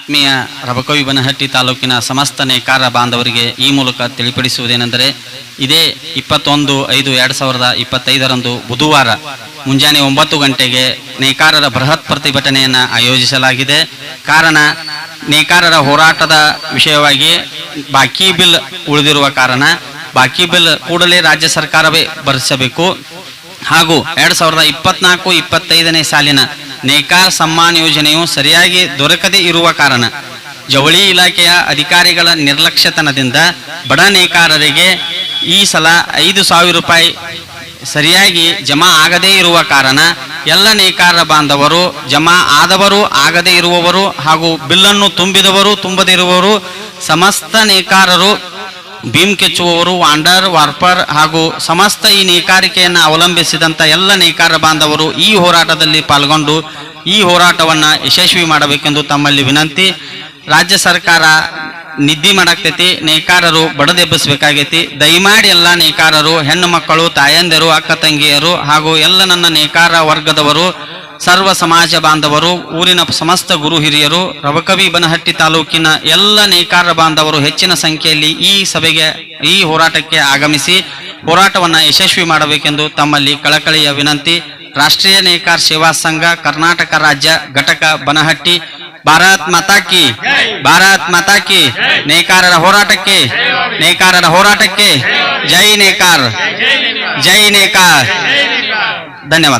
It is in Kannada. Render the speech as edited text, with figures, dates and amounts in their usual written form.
ಆತ್ಮೀಯ ರಬಕವಿ ಬನಹಟ್ಟಿ ತಾಲೂಕಿನ ಸಮಸ್ತ ನೇಕಾರ ಬಾಂಧವರಿಗೆ ಈ ಮೂಲಕ ತಿಳಿಪಡಿಸುವುದೇನೆಂದರೆ ಇದೇ 21/5/2025 ಬುಧವಾರ ಮುಂಜಾನೆ 9 ಗಂಟೆಗೆ ನೇಕಾರರ ಬೃಹತ್ ಪ್ರತಿಭಟನೆಯನ್ನು ಆಯೋಜಿಸಲಾಗಿದೆ. ಕಾರಣ ನೇಕಾರರ ಹೋರಾಟದ ವಿಷಯವಾಗಿ ಬಾಕಿ ಬಿಲ್ ಉಳಿದಿರುವ ಕಾರಣ ಬಾಕಿ ಬಿಲ್ ಕೂಡಲೇ ರಾಜ್ಯ ಸರ್ಕಾರವೇ ಭರಿಸಬೇಕು. ಹಾಗೂ 2024-25ನೇ ಸಾಲಿನ ನೇಕಾರ ಸಮ್ಮಾನ್ ಯೋಜನೆಯು ಸರಿಯಾಗಿ ದೊರಕದೇ ಇರುವ ಕಾರಣ ಜವಳಿ ಇಲಾಖೆಯ ಅಧಿಕಾರಿಗಳ ನಿರ್ಲಕ್ಷ್ಯತನದಿಂದ ಬಡ ನೇಕಾರರಿಗೆ ಈ ಸಲ 5,000 ರೂಪಾಯಿ ಸರಿಯಾಗಿ ಜಮಾ ಆಗದೇ ಇರುವ ಕಾರಣ ಎಲ್ಲ ನೇಕಾರ ಬಾಂಧವರು, ಜಮಾ ಆದವರು, ಆಗದೇ ಇರುವವರು ಹಾಗೂ ಬಿಲ್ಲನ್ನು ತುಂಬಿದವರು, ತುಂಬದಿರುವವರು, ಸಮಸ್ತ ನೇಕಾರರು, ಭೀಮ್ ಕೆಚ್ಚುವವರು, ವಾಂಡರ್, ವಾರ್ಪರ್ ಹಾಗೂ ಸಮಸ್ತ ಈ ನೇಕಾರಿಕೆಯನ್ನು ಅವಲಂಬಿಸಿದಂಥ ಎಲ್ಲ ನೇಕಾರ ಬಾಂಧವರು ಈ ಹೋರಾಟದಲ್ಲಿ ಪಾಲ್ಗೊಂಡು ಈ ಹೋರಾಟವನ್ನು ಯಶಸ್ವಿ ಮಾಡಬೇಕೆಂದು ತಮ್ಮಲ್ಲಿ ವಿನಂತಿ. ರಾಜ್ಯ ಸರ್ಕಾರ ನಿದ್ದೆ ಮಾಡಾಕ್ತೈತಿ, ನೇಕಾರರು ಬಡದೆಬ್ಬಿಸಬೇಕಾಗೈತಿ. ದಯಮಾಡಿ ಎಲ್ಲ ನೇಕಾರರು, ಹೆಣ್ಣು ಮಕ್ಕಳು, ತಾಯಂದಿರು, ಅಕ್ಕ ತಂಗಿಯರು ಹಾಗೂ ಎಲ್ಲ ನನ್ನ ನೇಕಾರ ವರ್ಗದವರು, ಸರ್ವ ಸಮಾಜ ಬಾಂಧವರು, ಊರಿನ ಸಮಸ್ತ ಗುರು ಹಿರಿಯರು, ರಬಕವಿ ಬನಹಟ್ಟಿ ತಾಲೂಕಿನ ಎಲ್ಲ ನೇಕಾರ ಬಾಂಧವರು ಹೆಚ್ಚಿನ ಸಂಖ್ಯೆಯಲ್ಲಿ ಈ ಸಭೆಗೆ, ಈ ಹೋರಾಟಕ್ಕೆ ಆಗಮಿಸಿ ಹೋರಾಟವನ್ನು ಯಶಸ್ವಿ ಮಾಡಬೇಕೆಂದು ತಮ್ಮಲ್ಲಿ ಕಳಕಳಿಯ ವಿನಂತಿ. ರಾಷ್ಟ್ರೀಯ ನೇಕಾರ ಸೇವಾ ಸಂಘ ಕರ್ನಾಟಕ ರಾಜ್ಯ ಘಟಕ ಬನಹಟ್ಟಿ. ಭಾರತ್ ಮಾತಾ ಕಿ, ಭಾರತ್ ಮಾತಾ ಕಿ. ನೇಕಾರರ ಹೋರಾಟಕ್ಕೆ, ನೇಕಾರರ ಹೋರಾಟಕ್ಕೆ ಜೈ ನೇಕಾರ, ಜೈ ನೇಕಾರ. ಧನ್ಯವಾದ.